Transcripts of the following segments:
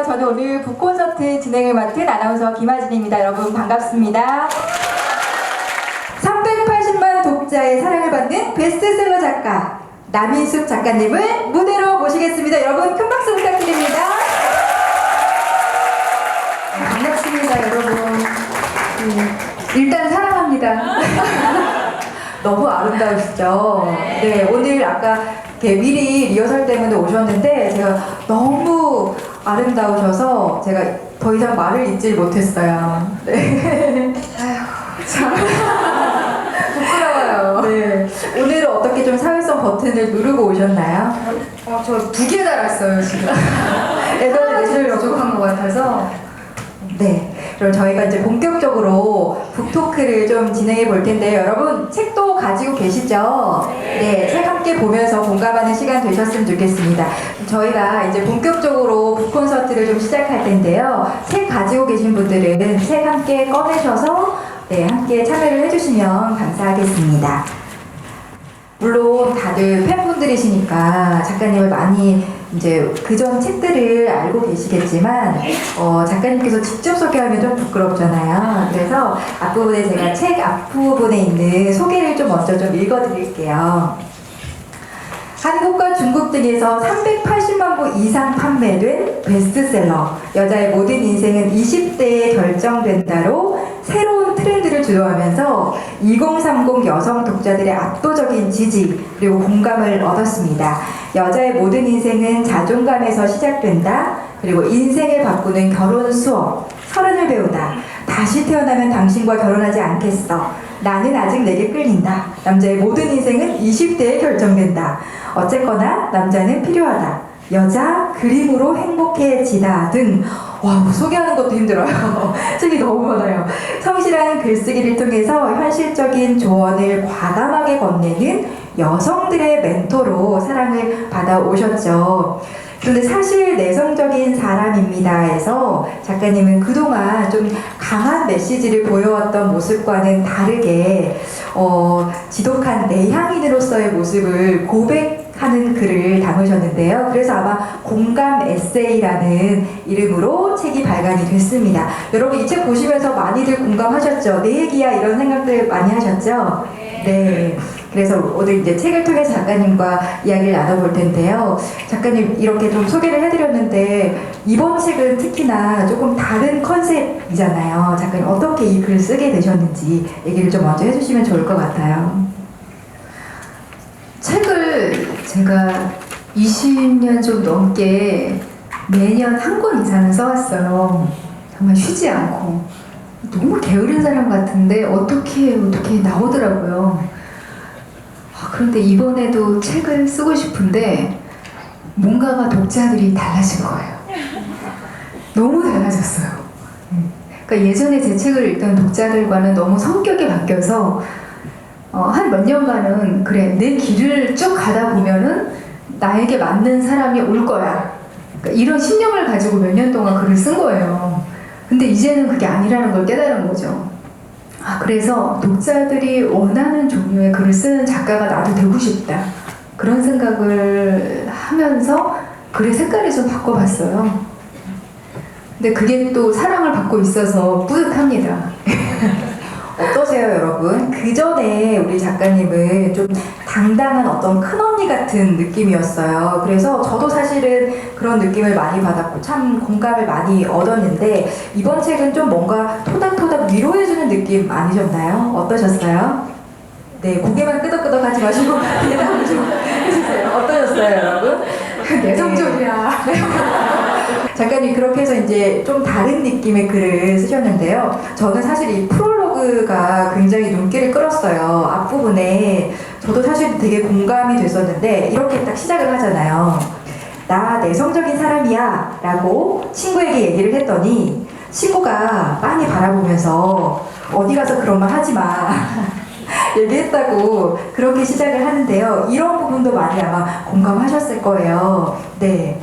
저는 오늘 북콘서트 진행을 맡은 아나운서 김하진입니다. 여러분 반갑습니다. 380만 독자의 사랑을 받는 베스트셀러 작가 남인숙 작가님을 무대로 모시겠습니다. 여러분 큰 박수 부탁드립니다. 반갑습니다, 여러분. 일단 사랑합니다. 너무 아름다우시죠? 네, 오늘 아까 이렇게 미리 리허설 때문에 오셨는데 제가 너무 아름다우셔서 제가 더 이상 말을 잇질 못했어요. 네. 아휴, 참. 부끄러워요. 네. 오늘은 어떻게 좀 사회성 버튼을 누르고 오셨나요? 저 2개 달았어요, 지금. 에너지를 부족한 것 같아서. 네. 그럼 저희가 이제 본격적으로 북토크를 좀 진행해 볼 텐데요. 여러분, 책도 가지고 계시죠? 네. 책 함께 보면서 공감하는 시간 되셨으면 좋겠습니다. 저희가 이제 본격적으로 북콘서트를 좀 시작할 텐데요. 책 가지고 계신 분들은 책 함께 꺼내셔서 네, 함께 참여를 해주시면 감사하겠습니다. 물론 다들 팬분들이시니까 작가님을 많이 이제 그전 책들을 알고 계시겠지만 작가님께서 직접 소개하면 좀 부끄럽잖아요. 그래서 앞부분에 제가 책 앞부분에 있는 소개를 좀 먼저 좀 읽어드릴게요. 한국과 중국 등에서 380만 부 이상 판매된 베스트셀러 여자의 모든 인생은 20대에 결정된다로 새로운 트렌드를 주도하면서 2030 여성 독자들의 압도적인 지지 그리고 공감을 얻었습니다. 여자의 모든 인생은 자존감에서 시작된다. 그리고 인생을 바꾸는 결혼 수업, 서른을 배우다. 다시 태어나면 당신과 결혼하지 않겠어. 나는 아직 내게 끌린다. 남자의 모든 인생은 20대에 결정된다. 어쨌거나 남자는 필요하다. 여자 그림으로 행복해지다 등 와, 소개하는 것도 힘들어요. 책이 너무 많아요. 성실한 글쓰기를 통해서 현실적인 조언을 과감하게 건네는 여성들의 멘토로 사랑을 받아오셨죠. 그런데 사실 내성적인 사람입니다에서 작가님은 그동안 좀 강한 메시지를 보여왔던 모습과는 다르게 지독한 내향인으로서의 모습을 고백하는 글을 담으셨는데요. 그래서 아마 공감 에세이라는 이름으로 책이 발간이 됐습니다. 여러분 이 책 보시면서 많이들 공감하셨죠? 내 얘기야 이런 생각들 많이 하셨죠? 네. 그래서 오늘 이제 책을 통해서 작가님과 이야기를 나눠볼 텐데요. 작가님 이렇게 좀 소개를 해드렸는데 이번 책은 특히나 조금 다른 컨셉이잖아요. 작가님 어떻게 이 글을 쓰게 되셨는지 얘기를 좀 먼저 해주시면 좋을 것 같아요. 책을 제가 20년 좀 넘게 매년 한 권 이상은 써왔어요. 정말 쉬지 않고. 너무 게으른 사람 같은데 어떻게 나오더라고요. 그런데 이번에도 책을 쓰고 싶은데 뭔가가 독자들이 달라진 거예요. 너무 달라졌어요. 그러니까 예전에 제 책을 읽던 독자들과는 너무 성격이 바뀌어서 한 몇 년간은 그래 내 길을 쭉 가다 보면은 나에게 맞는 사람이 올 거야. 그러니까 이런 신념을 가지고 몇 년 동안 글을 쓴 거예요. 근데 이제는 그게 아니라는 걸 깨달은 거죠. 그래서 독자들이 원하는 종류의 글을 쓰는 작가가 나도 되고 싶다. 그런 생각을 하면서 글의 색깔을 좀 바꿔봤어요. 근데 그게 또 사랑을 받고 있어서 뿌듯합니다. 어떠세요, 여러분? 그 전에 우리 작가님은 좀 당당한 어떤 큰언니 같은 느낌이었어요. 그래서 저도 사실은 그런 느낌을 많이 받았고 참 공감을 많이 얻었는데 이번 책은 좀 뭔가 토닥토닥 위로해주는 느낌 아니셨나요? 어떠셨어요? 네, 고개만 끄덕끄덕 하지 마시고 대답을 좀 해주세요. 어떠셨어요, 여러분? 내성적이야. 작가님 그렇게 해서 이제 좀 다른 느낌의 글을 쓰셨는데요. 저는 사실 이 프롤로그가 굉장히 눈길을 끌었어요. 앞부분에 저도 사실 되게 공감이 됐었는데 이렇게 딱 시작을 하잖아요. 나 내성적인 사람이야 라고 친구에게 얘기를 했더니 친구가 빤히 바라보면서 어디 가서 그런 말 하지 마 얘기했다고 그렇게 시작을 하는데요. 이런 부분도 많이 아마 공감하셨을 거예요. 네.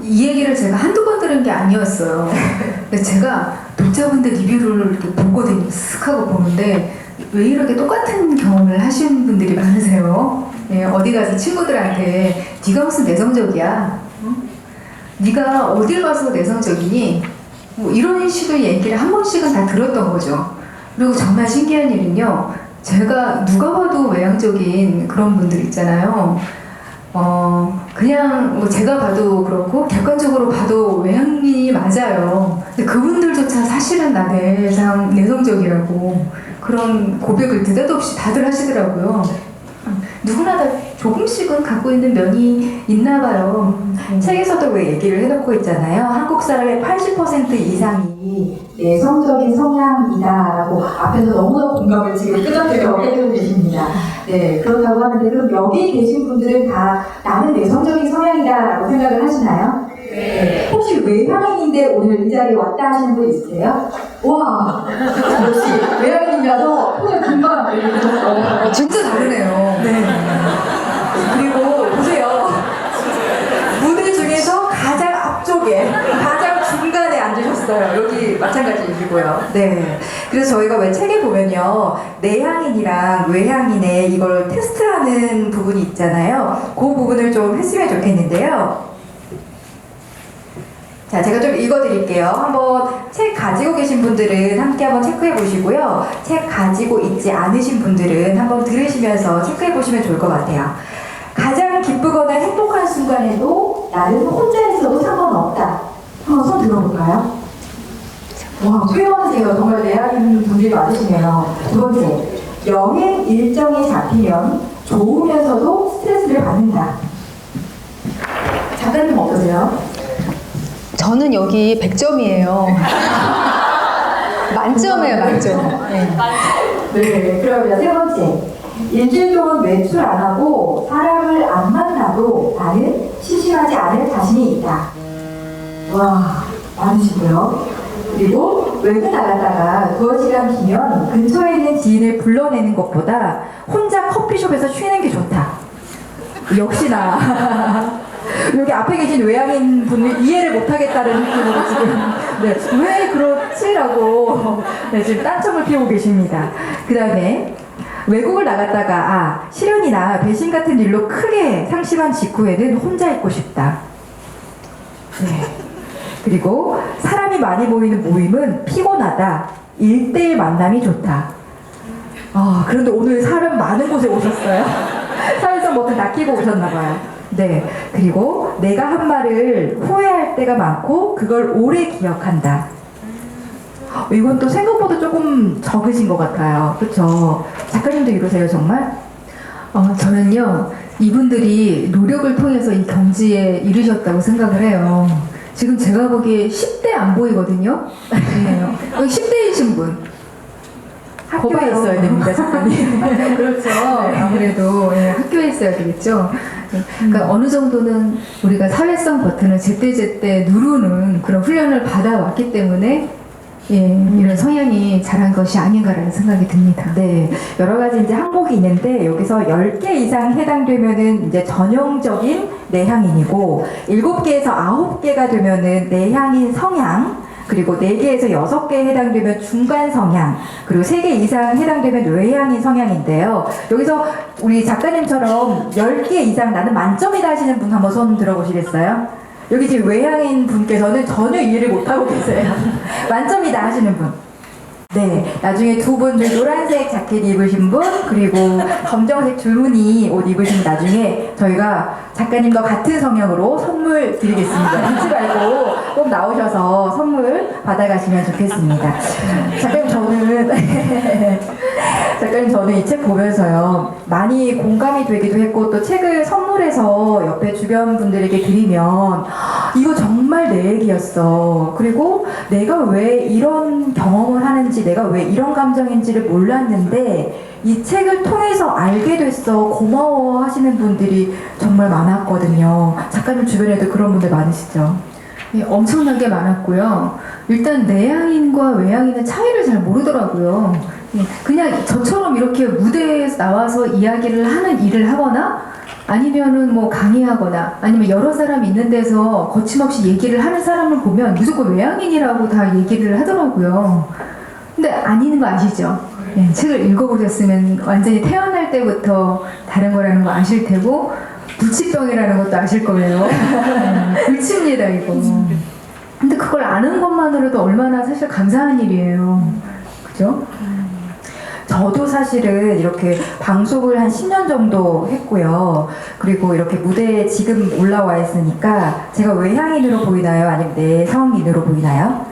이 얘기를 제가 한두 번 들은 게 아니었어요. 근데 제가 독자분들 리뷰를 이렇게 보거든요. 쓱 하고 보는데 왜 이렇게 똑같은 경험을 하신 분들이 많으세요? 네, 어디 가서 친구들한테 네가 무슨 내성적이야? 응? 네가 어딜 가서 내성적이니? 뭐 이런 식의 얘기를 한 번씩은 다 들었던 거죠. 그리고 정말 신기한 일은요. 제가 누가 봐도 외향적인 그런 분들 있잖아요. 그냥 뭐 제가 봐도 그렇고 객관적으로 봐도 외향인이 맞아요. 근데 그분들조차 사실은 나 내성적이라고 그런 고백을 느닷없이 다들 하시더라고요. 누구나 다 조금씩은 갖고 있는 면이 있나 봐요. 책에서도 왜 얘기를 해놓고 있잖아요. 한국 사람의 80% 이상이 내성적인 성향이다라고 앞에서 너무나 공감을 지금 끄적끄적 해주고 계십니다. 네, 그렇다고 하는데 그럼 여기 계신 분들은 다 나는 내성적인 성향이다라고 생각을 하시나요? 네. 혹시 외향인인데 오늘 이 자리에 왔다 하시는 분 있으세요? 와, 역시 외향인이라서 오늘 금방 얘기해줬어. 진짜 다르네요. 네. 그리고 보세요. 무대 중에서 가장 앞쪽에, 가장 중간에 앉으셨어요. 여기 마찬가지이시고요. 네. 그래서 저희가 왜 책에 보면요. 내향인이랑 외향인의 이걸 테스트하는 부분이 있잖아요. 그 부분을 좀 했으면 좋겠는데요. 자, 제가 좀 읽어드릴게요. 한번 책 가지고 계신 분들은 함께 한번 체크해 보시고요. 책 가지고 있지 않으신 분들은 한번 들으시면서 체크해 보시면 좋을 것 같아요. 가장 기쁘거나 행복한 순간에도 나는 혼자 있어도 상관없다. 한번 손 들어볼까요? 와, 표현하세요. 정말 내향인 분들이 많으시네요. 두 번째, 여행 일정이 잡히면 좋으면서도 스트레스를 받는다. 작가님 어떠세요? 저는 여기 100점이에요. 만점이에요, 만점. 네. 네, 그러면 세 번째. 일주일 동안 외출 안 하고 사람을 안 만나도 나는 심심하지 않을 자신이 있다. 와, 많으시고요. 그리고 외국 나갔다가 두어 시간 비면 근처에 있는 지인을 불러내는 것보다 혼자 커피숍에서 쉬는 게 좋다. 역시나. 여기 앞에 계신 외향인 분이 이해를 못하겠다는 느낌으로 지금 왜 그렇지라고 지금 딴청을 피우고 계십니다. 그 다음에 외국을 나갔다가 실연이나 배신 같은 일로 크게 상심한 직후에는 혼자 있고 싶다. 네. 그리고 사람이 많이 모이는 모임은 피곤하다. 1대1 만남이 좋다. 그런데 오늘 사람 많은 곳에 오셨어요. 사회성 버튼 다 끼고 오셨나봐요. 네. 그리고 내가 한 말을 후회할 때가 많고 그걸 오래 기억한다. 이건 또 생각보다 조금 적으신 것 같아요. 그렇죠? 작가님도 이러세요, 정말? 저는요, 이분들이 노력을 통해서 이 경지에 이르셨다고 생각을 해요. 지금 제가 보기에 10대 안 보이거든요? 네. 여기 10대이신 분. 학교에 있어야 됩니다, 작가님. 그렇죠. 아무래도 학교에 있어야 되겠죠. 그러니까 어느 정도는 우리가 사회성 버튼을 제때제때 누르는 그런 훈련을 받아왔기 때문에 이런 성향이 자란 것이 아닌가라는 생각이 듭니다. 네, 여러 가지 이제 항목이 있는데 여기서 10개 이상 해당되면은 이제 전형적인 내향인이고 7개에서 9개가 되면은 내향인 성향, 그리고 4개에서 6개에 해당되면 중간 성향, 그리고 3개 이상 해당되면 외향인 성향인데요. 여기서 우리 작가님처럼 10개 이상 나는 만점이다 하시는 분 한번 손 들어보시겠어요? 여기 지금 외향인 분께서는 전혀 이해를 못하고 계세요. 만점이다 하시는 분. 네, 나중에 두 분들 노란색 자켓 입으신 분, 그리고 검정색 줄무늬 옷 입으신 나중에 저희가 작가님과 같은 성향으로 선물 드리겠습니다. 잊지 말고 꼭 나오셔서 선물 받아가시면 좋겠습니다. 작가님 저는 이 책 보면서요, 많이 공감이 되기도 했고, 또 책을 선물해서 옆에 주변 분들에게 드리면 이거 정말 내 얘기였어. 그리고 내가 왜 이런 경험을 하는지, 내가 왜 이런 감정인지를 몰랐는데 이 책을 통해서 알게 됐어. 고마워 하시는 분들이 정말 많았거든요. 작가님 주변에도 그런 분들 많으시죠? 네, 엄청나게 많았고요. 일단 내향인과 외향인의 차이를 잘 모르더라고요. 그냥 저처럼 이렇게 무대에 나와서 이야기를 하는 일을 하거나 아니면은 뭐 강의하거나 아니면 여러 사람이 있는 데서 거침없이 얘기를 하는 사람을 보면 무조건 외향인이라고 다 얘기를 하더라고요. 근데 아닌 거 아시죠? 책을 읽어보셨으면 완전히 태어날 때부터 다른 거라는 거 아실 테고, 불치병이라는 것도 아실 거예요. 불치입니다, 이거. 근데 그걸 아는 것만으로도 얼마나 사실 감사한 일이에요. 그죠? 저도 사실은 이렇게 방송을 한 10년 정도 했고요. 그리고 이렇게 무대에 지금 올라와 있으니까 제가 외향인으로 보이나요? 아니면 내성인으로 보이나요?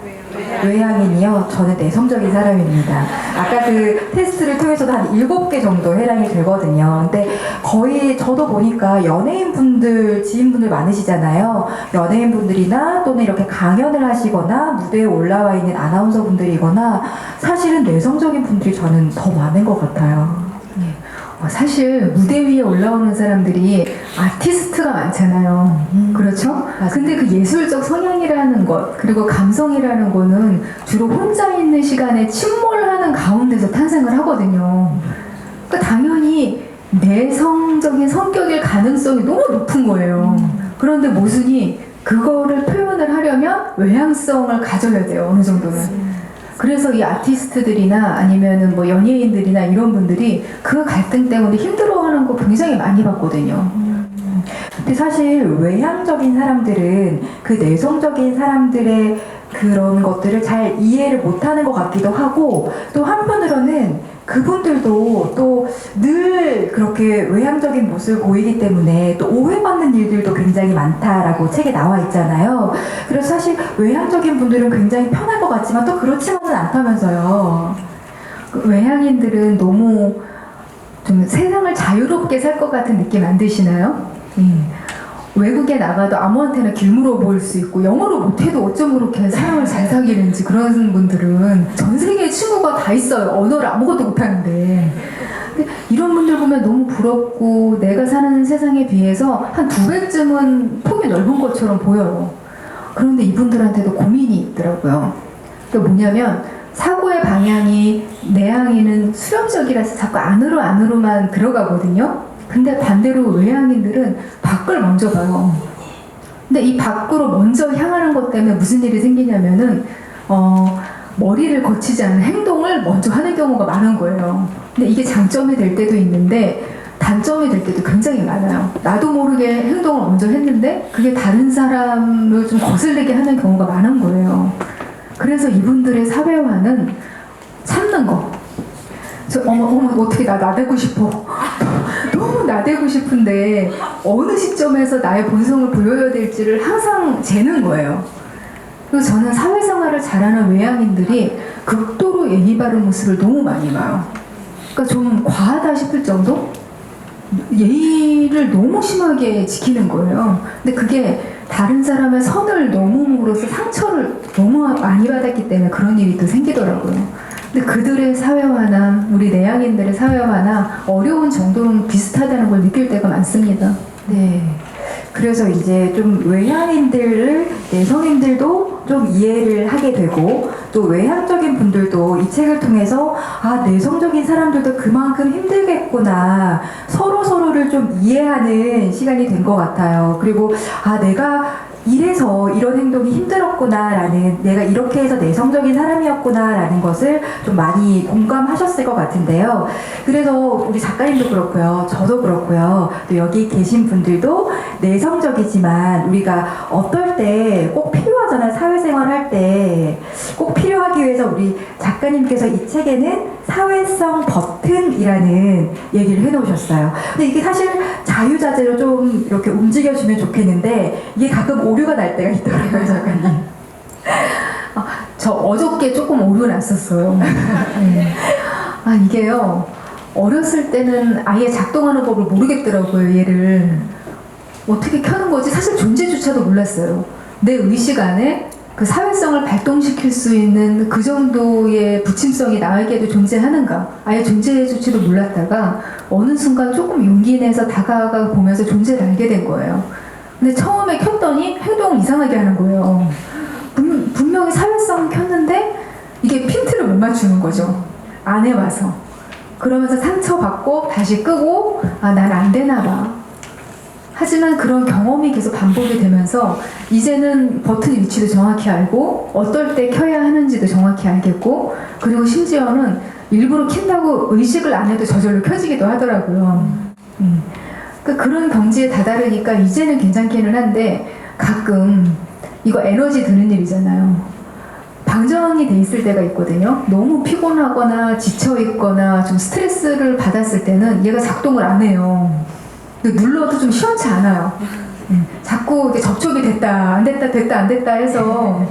외향인이요? 저는 내성적인 사람입니다. 아까 그 테스트를 통해서도 한 7개 정도 해당이 되거든요. 근데 거의 저도 보니까 연예인분들, 지인분들 많으시잖아요. 연예인분들이나 또는 이렇게 강연을 하시거나 무대에 올라와 있는 아나운서분들이거나 사실은 내성적인 분들이 저는 더 많은 것 같아요. 사실 무대 위에 올라오는 사람들이 아티스트가 많잖아요. 그렇죠? 맞아요. 근데 그 예술적 성향이라는 것, 그리고 감성이라는 거는 주로 혼자 있는 시간에 침몰하는 가운데서 탄생을 하거든요. 그러니까 당연히 내성적인 성격일 가능성이 너무 높은 거예요. 그런데 모순이 그거를 표현을 하려면 외향성을 가져야 돼요, 어느 정도는. 그래서 이 아티스트들이나 아니면은 뭐 연예인들이나 이런 분들이 그 갈등 때문에 힘들어하는 거 굉장히 많이 봤거든요. 근데 사실 외향적인 사람들은 그 내성적인 사람들의 그런 것들을 잘 이해를 못하는 것 같기도 하고 또 한편으로는 그분들도 또 늘 그렇게 외향적인 모습을 보이기 때문에 또 오해받는 일들도 굉장히 많다라고 책에 나와 있잖아요. 그래서 사실 외향적인 분들은 굉장히 편할 것 같지만 또 그렇지만은 않다면서요. 그 외향인들은 너무 좀 세상을 자유롭게 살 것 같은 느낌 안 드시나요? 외국에 나가도 아무한테나 길 물어볼 수 있고 영어를 못해도 어쩜 그렇게 사람을 잘 사귀는지 그런 분들은 전 세계에 친구가 다 있어요. 언어를 아무것도 못하는데. 근데 이런 분들 보면 너무 부럽고 내가 사는 세상에 비해서 한 2배쯤은 폭이 넓은 것처럼 보여요. 그런데 이분들한테도 고민이 있더라고요. 그게 뭐냐면 사고의 방향이 내향인은 수렴적이라서 자꾸 안으로만 들어가거든요. 근데 반대로 외향인들은 밖을 먼저 봐요. 근데 이 밖으로 먼저 향하는 것 때문에 무슨 일이 생기냐면은 머리를 거치지 않은 행동을 먼저 하는 경우가 많은 거예요. 근데 이게 장점이 될 때도 있는데 단점이 될 때도 굉장히 많아요. 나도 모르게 행동을 먼저 했는데 그게 다른 사람을 좀 거슬리게 하는 경우가 많은 거예요. 그래서 이분들의 사회화는 참는 거. 어머 어떻게 나 나대고 싶어. 너무 나대고 싶은데 어느 시점에서 나의 본성을 보여야 될지를 항상 재는 거예요. 그래서 저는 사회생활을 잘하는 외향인들이 극도로 예의 바른 모습을 너무 많이 봐요. 그러니까 좀 과하다 싶을 정도? 예의를 너무 심하게 지키는 거예요. 근데 그게 다른 사람의 선을 넘음으로써 상처를 너무 많이 받았기 때문에 그런 일이 또 생기더라고요. 근데 그들의 사회화나 우리 내향인들의 사회화나 어려운 정도는 비슷하다는 걸 느낄 때가 많습니다. 네. 그래서 이제 좀 외향인들을 내성인들도 좀 이해를 하게 되고 또 외향적인 분들도 이 책을 통해서 아 내성적인 사람들도 그만큼 힘들겠구나 서로를 좀 이해하는 시간이 된 것 같아요. 그리고 아 내가 이래서 이런 행동이 힘들었구나라는 내가 이렇게 해서 내성적인 사람이었구나라는 것을 좀 많이 공감하셨을 것 같은데요. 그래서 우리 작가님도 그렇고요. 저도 그렇고요. 또 여기 계신 분들도 내성적이지만 우리가 어떨 때 꼭 필요하잖아요. 사회생활 할 때 꼭 필요하기 위해서 우리 작가님께서 이 책에는 사회성 버튼이라는 얘기를 해놓으셨어요. 근데 이게 사실 자유자재로 좀 이렇게 움직여주면 좋겠는데 이게 가끔 오류가 날 때가 있더라고요, 작가님. 저 어저께 조금 오류 났었어요. 네. 아 이게요. 어렸을 때는 아예 작동하는 법을 모르겠더라고요. 얘를 어떻게 켜는 거지? 사실 존재조차도 몰랐어요. 내 의식 안에 그 사회성을 발동시킬 수 있는 그 정도의 부침성이 나에게도 존재하는가 아예 존재조차도 몰랐다가 어느 순간 조금 용기 내서 다가가 보면서 존재를 알게 된 거예요. 근데 처음에 켰더니 행동을 이상하게 하는 거예요. 분명히 사회성을 켰는데 이게 핀트를 못 맞추는 거죠. 안에 와서. 그러면서 상처받고 다시 끄고 아, 난 안 되나 봐. 하지만 그런 경험이 계속 반복이 되면서 이제는 버튼 위치도 정확히 알고 어떨 때 켜야 하는지도 정확히 알겠고 그리고 심지어는 일부러 킨다고 의식을 안 해도 저절로 켜지기도 하더라고요. 그런 경지에 다다르니까 이제는 괜찮기는 한데 가끔 이거 에너지 드는 일이잖아요. 방전이 돼 있을 때가 있거든요. 너무 피곤하거나 지쳐있거나 좀 스트레스를 받았을 때는 얘가 작동을 안 해요. 근데 눌러도 좀 시원치 않아요. 자꾸 이렇게 접촉이 됐다 안 됐다 됐다 안 됐다 해서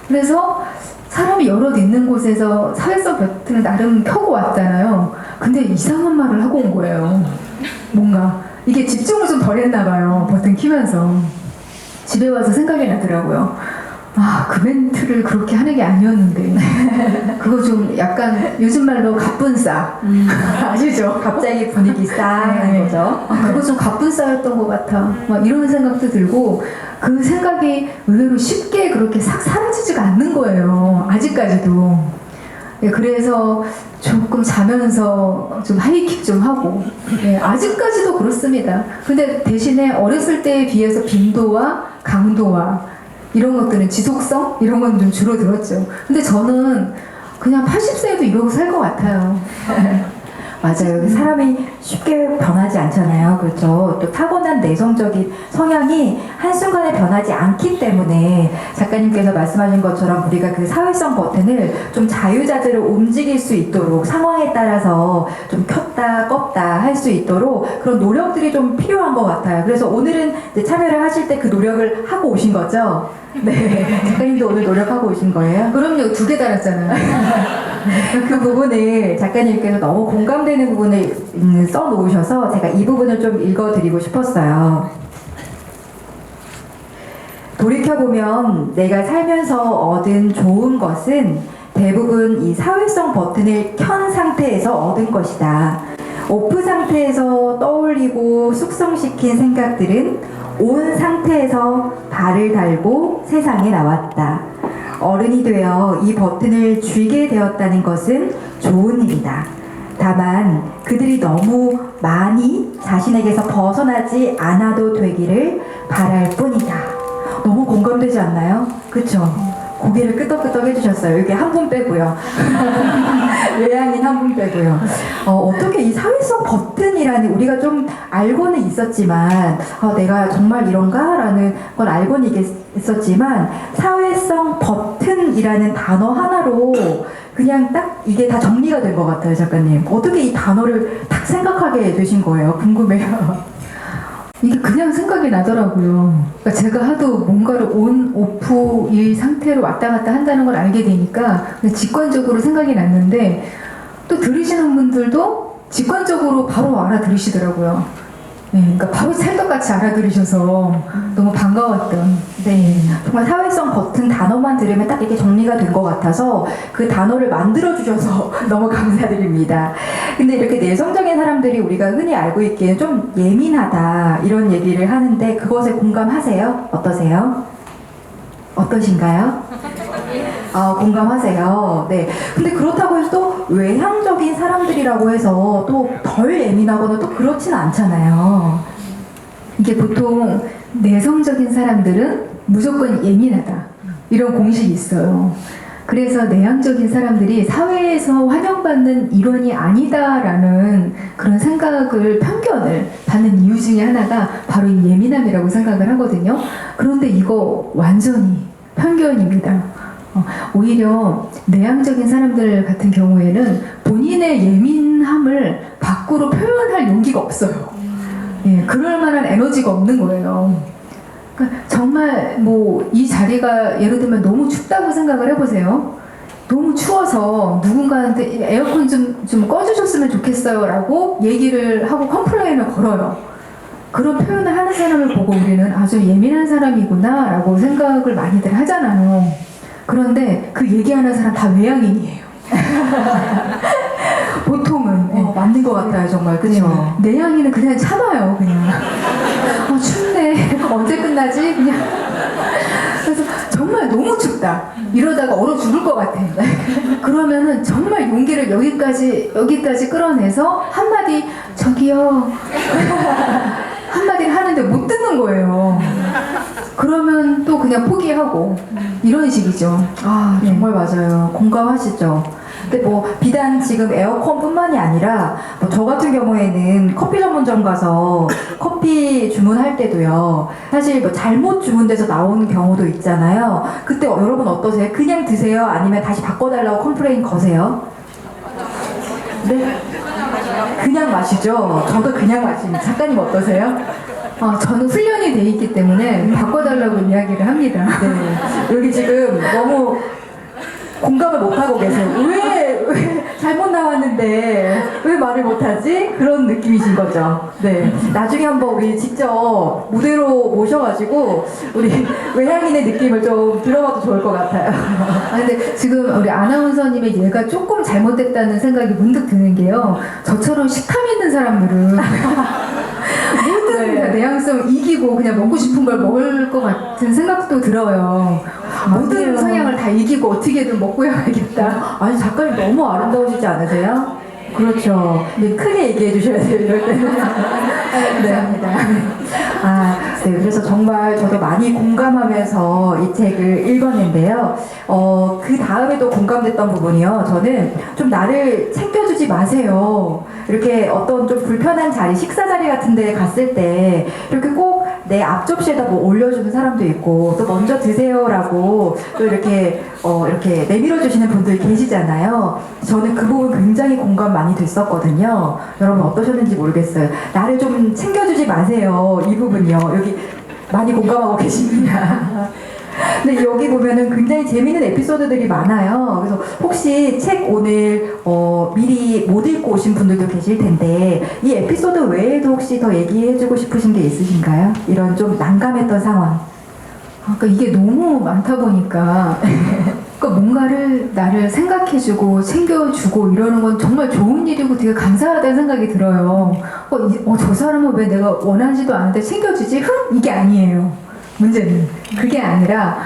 그래서 사람이 여럿 있는 곳에서 사회성 버튼을 나름 켜고 왔잖아요. 근데 이상한 말을 하고 온 거예요. 뭔가 이게 집중을 좀 덜 했나 봐요. 버튼 키면서 집에 와서 생각이 나더라고요. 아, 그 멘트를 그렇게 하는 게 아니었는데 그거 좀 약간 요즘 말로 갑분싸 아시죠? 갑자기 분위기 싸한 네. 거죠. 그거 좀 갑분싸였던 것 같아. 막 이런 생각도 들고 그 생각이 의외로 쉽게 그렇게 싹 사라지지가 않는 거예요. 아직까지도. 네, 그래서 조금 자면서 좀 하이킥 좀 하고 네, 아직까지도 그렇습니다. 근데 대신에 어렸을 때에 비해서 빈도와 강도와 이런 것들은 지속성? 이런 건 좀 줄어들었죠. 근데 저는 그냥 80세에도 이러고 살 것 같아요. 맞아요. 사람이 쉽게 변하지 않잖아요. 그렇죠. 또 타고난 내성적인 성향이 한순간에 변하지 않기 때문에 작가님께서 말씀하신 것처럼 우리가 그 사회성 버튼을 좀 자유자재로 움직일 수 있도록 상황에 따라서 좀 켰다 껐다 할 수 있도록 그런 노력들이 좀 필요한 것 같아요. 그래서 오늘은 이제 참여를 하실 때 그 노력을 하고 오신 거죠? 네. 작가님도 오늘 노력하고 오신 거예요? 그럼요. 2개 달았잖아요. 그 부분을 작가님께서 너무 공감되는 부분을 써놓으셔서 제가 이 부분을 좀 읽어드리고 싶었어요. 돌이켜보면 내가 살면서 얻은 좋은 것은 대부분 이 사회성 버튼을 켠 상태에서 얻은 것이다. 오프 상태에서 떠올리고 숙성시킨 생각들은 온 상태에서 발을 달고 세상에 나왔다. 어른이 되어 이 버튼을 쥐게 되었다는 것은 좋은 일이다. 다만 그들이 너무 많이 자신에게서 벗어나지 않아도 되기를 바랄 뿐이다. 너무 공감되지 않나요? 그쵸? 고개를 끄덕끄덕 해주셨어요. 여기 한 분 빼고요. 외향인 한 분 빼고요. 어떻게 이 사회성 버튼이라는 우리가 좀 알고는 있었지만 내가 정말 이런가? 라는 걸 알고는 있었지만 사회성 버튼이라는 단어 하나로 그냥 딱 이게 다 정리가 된 것 같아요. 작가님. 어떻게 이 단어를 딱 생각하게 되신 거예요? 궁금해요. 이게 그냥 생각이 나더라고요. 그러니까 제가 하도 뭔가를 온, 오프 이 상태로 왔다 갔다 한다는 걸 알게 되니까 그냥 직관적으로 생각이 났는데 또 들으시는 분들도 직관적으로 바로 알아들으시더라고요. 네, 그러니까 바로 찰떡같이 알아들으셔서 너무 반가웠던. 네, 정말 사회성 버튼 단어만 들으면 딱 이렇게 정리가 된 것 같아서 그 단어를 만들어주셔서 너무 감사드립니다. 근데 이렇게 내성적인 사람들이 우리가 흔히 알고 있기에 좀 예민하다 이런 얘기를 하는데 그것에 공감하세요? 어떠세요? 어떠신가요? 공감하세요. 네. 근데 그렇다고 해서 또 외향적인 사람들이라고 해서 또 덜 예민하거나 또 그렇진 않잖아요. 이게 보통 내성적인 사람들은 무조건 예민하다 이런 공식이 있어요. 그래서 내향적인 사람들이 사회에서 환영받는 일원이 아니다라는 그런 생각을 편견을 받는 이유 중에 하나가 바로 이 예민함이라고 생각을 하거든요. 그런데 이거 완전히 편견입니다. 오히려 내향적인 사람들 같은 경우에는 본인의 예민함을 밖으로 표현할 용기가 없어요. 예, 그럴 만한 에너지가 없는 거예요. 그러니까 정말 뭐 이 자리가 예를 들면 너무 춥다고 생각을 해보세요. 너무 추워서 누군가한테 에어컨 좀 꺼주셨으면 좋겠어요 라고 얘기를 하고 컴플레인을 걸어요. 그런 표현을 하는 사람을 보고 우리는 아주 예민한 사람이구나 라고 생각을 많이들 하잖아요. 그런데 그 얘기하는 사람 다 외향인이에요. 보통은. 맞는 것 같아요, 정말. 그죠? 내향인은 그냥 참아요, 그냥. 춥네. 언제 끝나지? 그냥. 그래서 정말 너무 춥다. 이러다가 얼어 죽을 것 같아. 그러면은 정말 용기를 여기까지 끌어내서 한마디, 저기요. 한마디를 하는데 못 듣는 거예요. 그러면 또 그냥 포기하고 이런 식이죠. 정말 맞아요. 공감하시죠? 근데 뭐 비단 지금 에어컨뿐만이 아니라 뭐 저 같은 경우에는 커피 전문점 가서 커피 주문할 때도요. 사실 뭐 잘못 주문돼서 나오는 경우도 있잖아요. 그때 여러분 어떠세요? 그냥 드세요? 아니면 다시 바꿔달라고 컴플레인 거세요? 네? 그냥 마시죠. 저도 그냥 마십니다. 작가님 어떠세요? 저는 훈련이 돼 있기 때문에 바꿔달라고 이야기를 합니다. 네. 여기 지금 너무 공감을 못하고 계세요. 왜 잘못 나왔는데 왜 말을 못하지? 그런 느낌이신 거죠. 네. 나중에 한번 우리 직접 무대로 모셔가지고 우리 외향인의 느낌을 좀 들어봐도 좋을 것 같아요. 근데 지금 우리 아나운서님의 예가 조금 잘못됐다는 생각이 문득 드는 게요. 저처럼 식탐 있는 사람들은 모든 네. 내향성을 이기고 그냥 먹고 싶은 걸 먹을 것 같은 생각도 들어요. 모든 맞아요. 성향을 다 이기고 어떻게든 먹고 해야겠다. 아니 작가님 너무 아름다우시지 않으세요? 그렇죠. 근데 크게 얘기해 주셔야 돼요, 이럴 때는. 감사합니다. 네. 그래서 정말 저도 많이 공감하면서 이 책을 읽었는데요. 그 다음에도 공감됐던 부분이요. 저는 좀 나를 챙겨주지 마세요. 이렇게 어떤 좀 불편한 자리, 식사 자리 같은 데 갔을 때 이렇게 꼭 내 앞접시에다 뭐 올려주는 사람도 있고 또 먼저 드세요라고 또 이렇게 내밀어 주시는 분들 계시잖아요. 저는 그 부분 굉장히 공감 많이 됐었거든요. 여러분 어떠셨는지 모르겠어요. 나를 좀 챙겨주지 마세요. 이 부분이요. 여기 많이 공감하고 계십니다. 근데 여기 보면은 굉장히 재밌는 에피소드들이 많아요. 그래서 혹시 책 오늘 미리 못 읽고 오신 분들도 계실 텐데 이 에피소드 외에도 혹시 더 얘기해주고 싶으신 게 있으신가요? 이런 좀 난감했던 상황. 그러니까 이게 너무 많다 보니까 그러니까 뭔가를 나를 생각해주고 챙겨주고 이러는 건 정말 좋은 일이고 되게 감사하다는 생각이 들어요. 저 사람은 왜 내가 원하지도 않은데 챙겨주지? 이게 아니에요. 문제는 그게 아니라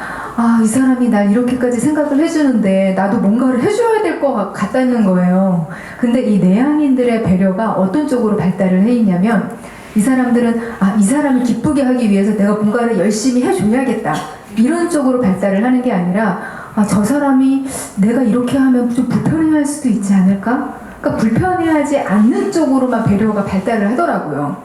이 사람이 날 이렇게까지 생각을 해주는데 나도 뭔가를 해줘야 될 것 같다는 거예요. 근데 이 내향인들의 배려가 어떤 쪽으로 발달을 해 있냐면 이 사람들은 이 사람을 기쁘게 하기 위해서 내가 뭔가를 열심히 해줘야겠다 이런 쪽으로 발달을 하는 게 아니라 저 사람이 내가 이렇게 하면 좀 불편해할 수도 있지 않을까? 그러니까 불편해하지 않는 쪽으로만 배려가 발달을 하더라고요.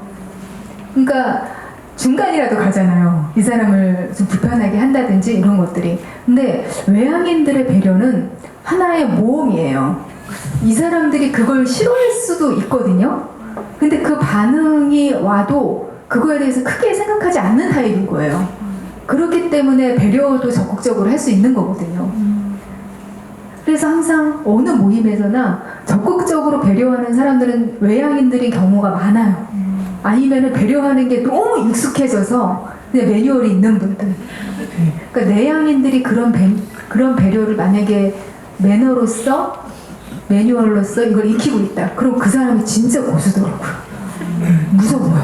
그러니까 중간이라도 가잖아요. 이 사람을 좀 불편하게 한다든지 이런 것들이. 근데 외향인들의 배려는 하나의 모험이에요. 이 사람들이 그걸 싫어할 수도 있거든요. 근데 그 반응이 와도 그거에 대해서 크게 생각하지 않는 타입인 거예요. 그렇기 때문에 배려도 적극적으로 할 수 있는 거거든요. 그래서 항상 어느 모임에서나 적극적으로 배려하는 사람들은 외향인들인 경우가 많아요. 아니면은 배려하는 게 너무 익숙해져서 그냥 매뉴얼이 있는 분들. 그러니까 내향인들이 그런 배려를 만약에 매너로서 매뉴얼로서 이걸 익히고 있다. 그럼 그 사람이 진짜 고수더라고요. 무서워요.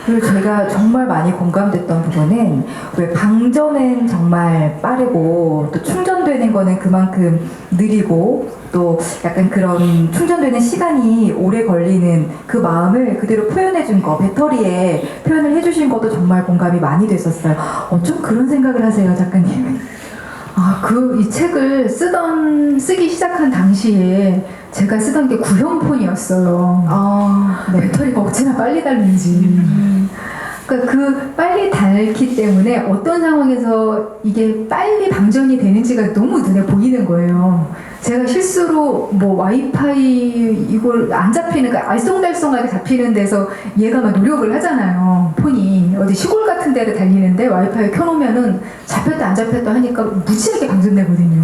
그리고 제가 정말 많이 공감됐던 부분은 왜 방전은 정말 빠르고 또 충전되는 거는 그만큼 느리고 또 약간 그런 충전되는 시간이 오래 걸리는 그 마음을 그대로 표현해 준 거, 배터리에 표현을 해주신 것도 정말 공감이 많이 됐었어요. 어쩜 그런 생각을 하세요, 작가님? 이 책을 쓰기 시작한 당시에 제가 쓰던 게 구형폰이었어요. 네. 배터리가 어찌나 빨리 닳는지. 그러니까 그 빨리 닳기 때문에 어떤 상황에서 이게 빨리 방전이 되는지가 너무 눈에 보이는 거예요. 제가 실수로 뭐 와이파이 이걸 안 잡히는, 그러니까 알쏭달쏭하게 잡히는 데서 얘가 막 노력을 하잖아요. 폰이 어디 시골 같은 데를 달리는데 와이파이 켜놓으면은 잡혔다 안 잡혔다 하니까 무지하게 방전되거든요.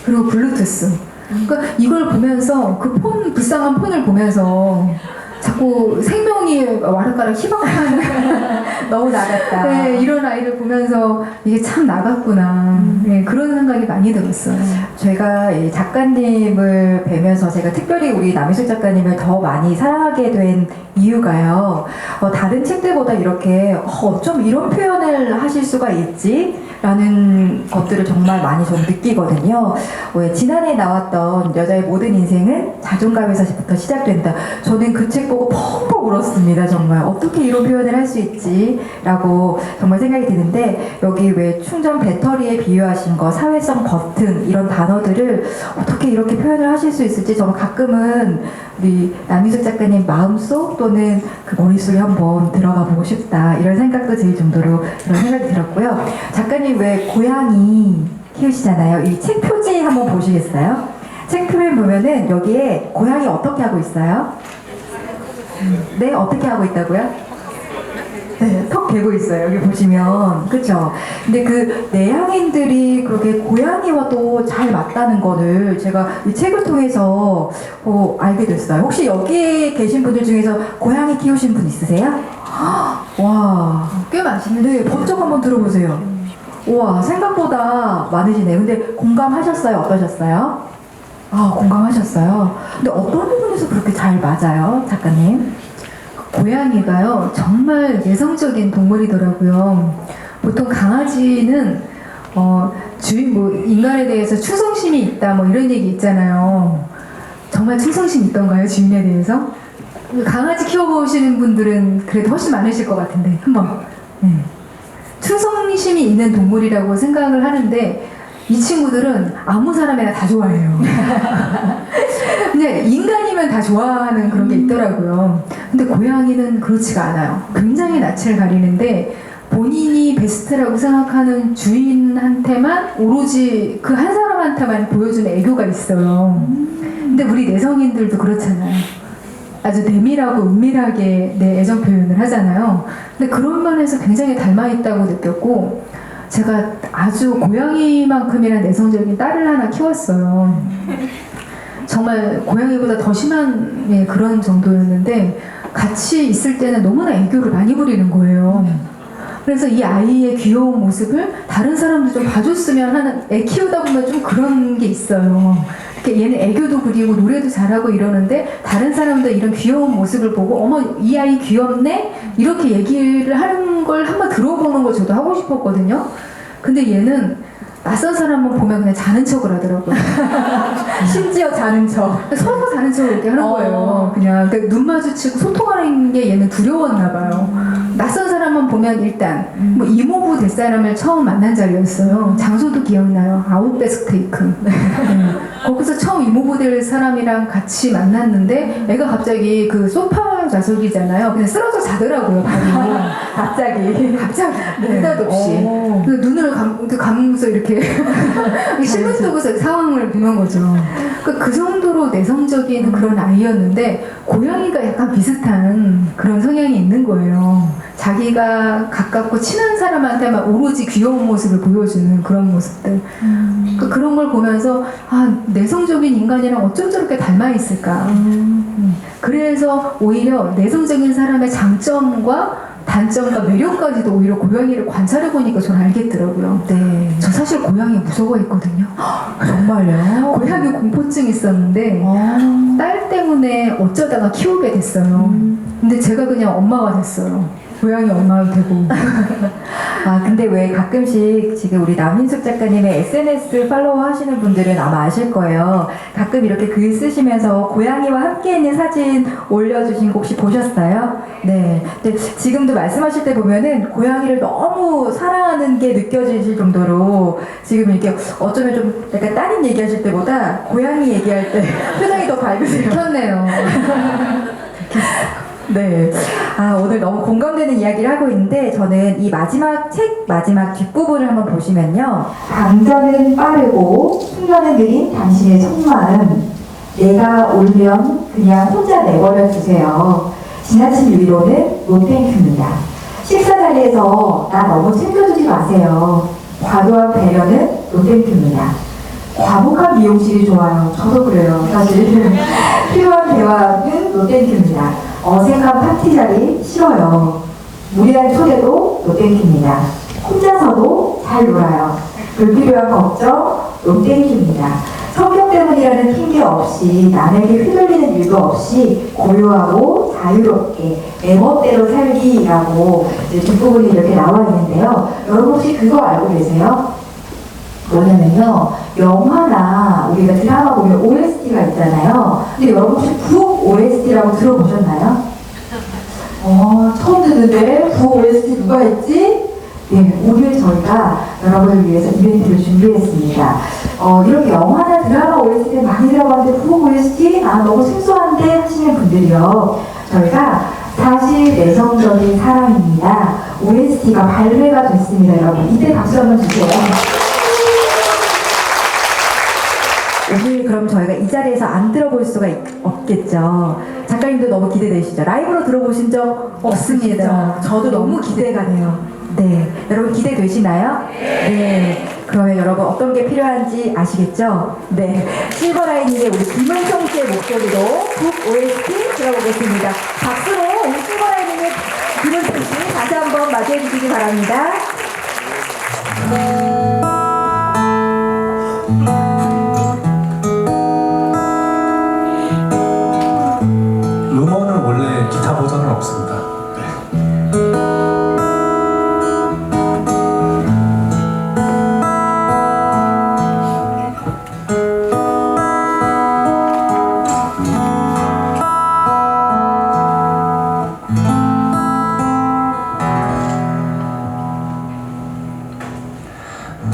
그리고 블루투스. 그러니까 이걸 보면서 그 불쌍한 폰을 보면서 자꾸 생명이 와락가락 희박한 너무 나갔다. 네, 이런 아이를 보면서 이게 참 나갔구나. 네, 그런 생각이 많이 들었어요. 제가 이 작가님을 뵈면서 제가 특별히 우리 남희숙 작가님을 더 많이 사랑하게 된 이유가요. 다른 책들보다 이렇게 어쩜 이런 표현을 하실 수가 있지? 라는 것들을 정말 많이 저는 느끼거든요. 왜 지난해 나왔던 여자의 모든 인생은 자존감에서부터 시작된다. 저는 그 책 보고 펑펑 울었습니다. 정말 어떻게 이런 표현을 할 수 있지? 라고 정말 생각이 드는데 여기 왜 충전 배터리에 비유하신 거, 사회성 버튼 이런 단어들을 어떻게 이렇게 표현을 하실 수 있을지 저는 가끔은 우리 남희숙 작가님 마음속 또는 그 머릿속에 한번 들어가 보고 싶다 이런 생각도 들 정도로 그런 생각이 들었고요. 작가님 왜 고양이 키우시잖아요. 이 책 표지 한번 보시겠어요? 책 표면 보면은 여기에 고양이 어떻게 하고 있어요? 네, 어떻게 하고 있다고요? 네, 턱 개고 있어요. 여기 보시면. 그쵸? 근데 그 내향인들이 그렇게 고양이와도 잘 맞다는 거를 제가 이 책을 통해서 알게 됐어요. 혹시 여기 계신 분들 중에서 고양이 키우신 분 있으세요? 와, 꽤 맛있는데. 네, 번쩍 한번 들어보세요. 우와, 생각보다 많으시네요. 근데 공감하셨어요? 어떠셨어요? 아, 공감하셨어요. 근데 어떤 부분에서 그렇게 잘 맞아요, 작가님? 고양이가요, 정말 예성적인 동물이더라고요. 보통 강아지는 주인 인간에 대해서 충성심이 있다 뭐 이런 얘기 있잖아요. 정말 충성심 있던가요, 주인에 대해서? 강아지 키워보시는 분들은 그래도 훨씬 많으실 것 같은데 한번. 네. 충성심이 있는 동물이라고 생각을 하는데 이 친구들은 아무 사람이나 다 좋아해요. 그냥 인간이면 다 좋아하는 그런 게 있더라고요. 근데 고양이는 그렇지가 않아요. 굉장히 낯을 가리는데 본인이 베스트라고 생각하는 주인한테만 오로지 그 한 사람한테만 보여주는 애교가 있어요. 근데 우리 내성인들도 그렇잖아요. 아주 내밀하고 은밀하게 내 애정 표현을 하잖아요. 근데 그런 면에서 굉장히 닮아있다고 느꼈고 제가 아주 고양이만큼이나 내성적인 딸을 하나 키웠어요. 정말 고양이보다 더 심한 그런 정도였는데 같이 있을 때는 너무나 애교를 많이 부리는 거예요. 그래서 이 아이의 귀여운 모습을 다른 사람도 좀 봐줬으면 하는, 애 키우다 보면 좀 그런 게 있어요. 이렇게 얘는 애교도 부리고 노래도 잘하고 이러는데 다른 사람도 이런 귀여운 모습을 보고 어머 이 아이 귀엽네? 이렇게 얘기를 하는 걸 한번 들어보는 거 저도 하고 싶었거든요. 근데 얘는 낯선 사람만 보면 그냥 자는 척을 하더라고요. 심지어 자는 척. 서로 자는 척을 이렇게 하는 거예요. 그냥 그러니까 눈 마주치고 소통하는 게 얘는 두려웠나 봐요. 낯선 사람만 보면 일단 뭐 이모부 될 사람을 처음 만난 자리였어요. 장소도 기억나요. 아웃백스테이크. 네. 거기서 처음 이모부 될 사람이랑 같이 만났는데 애가 갑자기 그 소파 좌석이잖아요. 그냥 쓰러져 자더라고요. 갑자기 느닷없이 눈을 감고서 이렇게 신문 속에서 상황을 보는 거죠. 그 정도로 내성적인 그런 아이였는데 고양이가 약간 비슷한 그런 성향이 있는 거예요. 자기가 가깝고 친한 사람한테만 오로지 귀여운 모습을 보여주는 그런 모습들. 그런 걸 보면서 아 내성적인 인간이랑 어쩜 저렇게 닮아 있을까. 그래서 오히려 내성적인 사람의 장점과 단점과 매력까지도 오히려 고양이를 관찰해 보니까 저는 알겠더라고요. 네. 저 사실 고양이 무서워했거든요. 정말요? 고양이 공포증 있었는데 딸 때문에 어쩌다가 키우게 됐어요. 근데 제가 그냥 엄마가 됐어요. 고양이 엄마가 되고. 아, 근데 왜 가끔씩 지금 우리 남인숙 작가님의 SNS 팔로우 하시는 분들은 아마 아실 거예요. 가끔 이렇게 글 쓰시면서 고양이와 함께 있는 사진 올려주신 거 혹시 보셨어요? 네. 근데 지금도 말씀하실 때 보면은 고양이를 너무 사랑하는 게 느껴지실 정도로 지금 이렇게 어쩌면 좀 약간 따님 얘기하실 때보다 고양이 얘기할 때 표정이 더 밝으세요. 좋네요. 네. 아, 오늘 너무 공감되는 이야기를 하고 있는데 저는 이 책 마지막 뒷부분을 한번 보시면요. 강전은 빠르고 숙련은 느린 당신의 속마음. 내가 울면 그냥 혼자 내버려 두세요. 지나친 위로는 노땡큐입니다. 식사 자리에서 나 너무 챙겨주지 마세요. 과도한 배려는 노땡큐입니다. 과묵한 미용실이 좋아요. 저도 그래요. 사실 필요한 대화는 노땡큐입니다. 어색한 파티 자리 싫어요. 무리한 초대도 노땡큐입니다. 혼자서도 잘 놀아요. 불필요한 걱정 노땡큐입니다. 성격 때문이라는 핑계 없이 남에게 휘둘리는 일도 없이 고요하고 자유롭게 내 멋대로 살기라고 이제 뒷부분이 이렇게 나와 있는데요. 여러분 혹시 그거 알고 계세요? 뭐냐면요, 영화나 우리가 드라마 보면 OST가 있잖아요. 근데 여러분 혹시 부옥 OST라고 들어보셨나요? 처음 듣는데 부옥 OST 누가 했지? 네, 오늘 저희가 여러분을 위해서 이벤트를 준비했습니다. 이렇게 영화나 드라마 OST를 많이 들어봤는데 부옥 OST? 너무 생소한데 하시는 분들이요. 저희가 사실 내성적인 사람입니다. OST가 발매가 됐습니다, 여러분. 이때 박수 한번 주세요. 오늘 그럼 저희가 이 자리에서 안 들어볼 수가 없겠죠. 작가님도 너무 기대되시죠? 라이브로 들어보신 적 없습니다. 저도 너무 기대가 돼요. 네, 여러분 기대되시나요? 네. 그러면 여러분 어떤 게 필요한지 아시겠죠? 네. 실버라이닝의 우리 김은성 씨의 목소리로 북 OST 들어보겠습니다. 박수로 우리 실버라이닝의 김은성 씨 다시 한번 맞이해 주시기 바랍니다. 음원은 원래 기타 버전은 없습니다.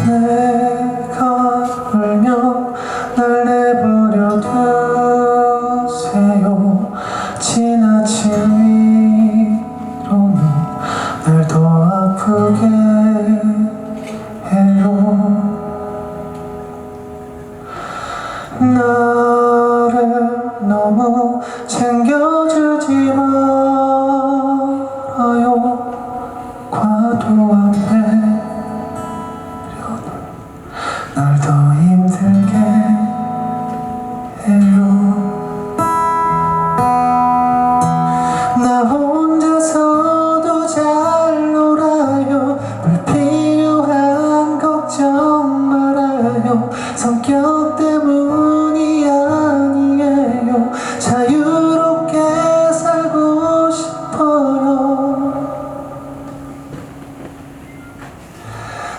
내가 울며 날 내버려 두세요. 지나친 위로는 날 더 아프게 해요. 나를 너무 챙겨주지 말아요. 과도한 배려는 날 더 힘들게 해요. 나 혼자서도 잘 놀아요. 불필요한 걱정 말아요. 성격 때문이 아니에요. 자유롭게 살고 싶어요.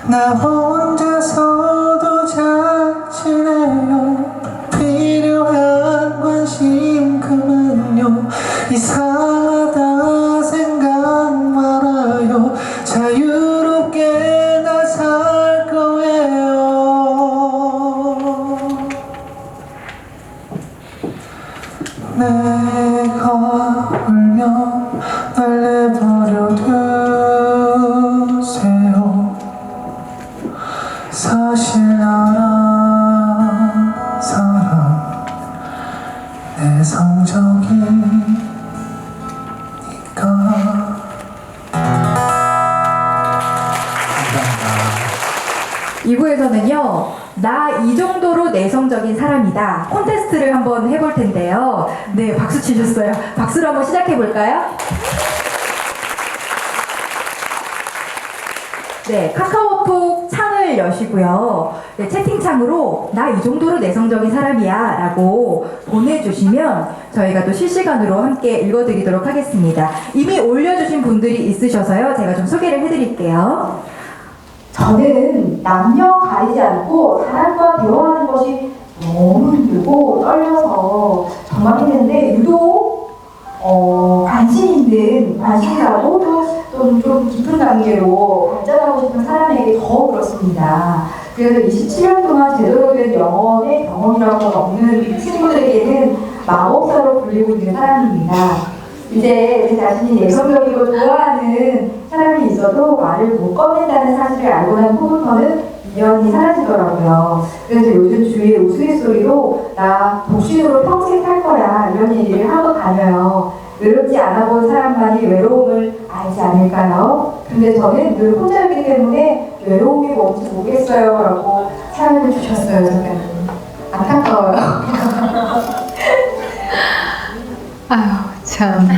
나 혼자서도 잘 지내요. 필요한 관심 그만요. 이상하다 생각 말아요. 자유롭게 나 살 거예요. 내가 울며 날 내버려 두세요. 사실 나란 사람 내성적이니까. 2부에서는요, 나 이 정도로 내성적인 사람이다 콘테스트를 한번 해볼 텐데요. 네, 박수 치셨어요. 박수로 한번 시작해 볼까요? 네, 카카오톡 창을 여시고요. 네, 채팅창으로 나 이 정도로 내성적인 사람이야 라고 보내주시면 저희가 또 실시간으로 함께 읽어드리도록 하겠습니다. 이미 올려주신 분들이 있으셔서요, 제가 좀 소개를 해드릴게요. 저는 남녀 가리지 않고 사람과 대화하는 것이 너무 힘들고 떨려서 정말 힘든데 유독 관심이라고 좀 깊은 관계로 발전하고 싶은 사람에게 더 그렇습니다. 그래서 27년 동안 제대로 된 영어의 경험이라고 없는 친구들에게는 마법사로 불리고 있는 사람입니다. 이제 제 자신이 내성적이고 좋아하는 사람이 있어도 말을 못 꺼낸다는 사실을 알고 난 후부터는 미련이 사라지더라고요. 그래서 요즘 주위에 우스갯소리로 나 독신으로 평생 살 거야 이런 얘기를 하고 다녀요. 외롭지 않아 본 사람만이 외로움을 알지 않을까요? 근데 저는 늘 혼자이기 때문에 외로움이 뭔지 모르겠어요 라고 사연을 주셨어요. 작가님. 안타까워요. 아유, 참.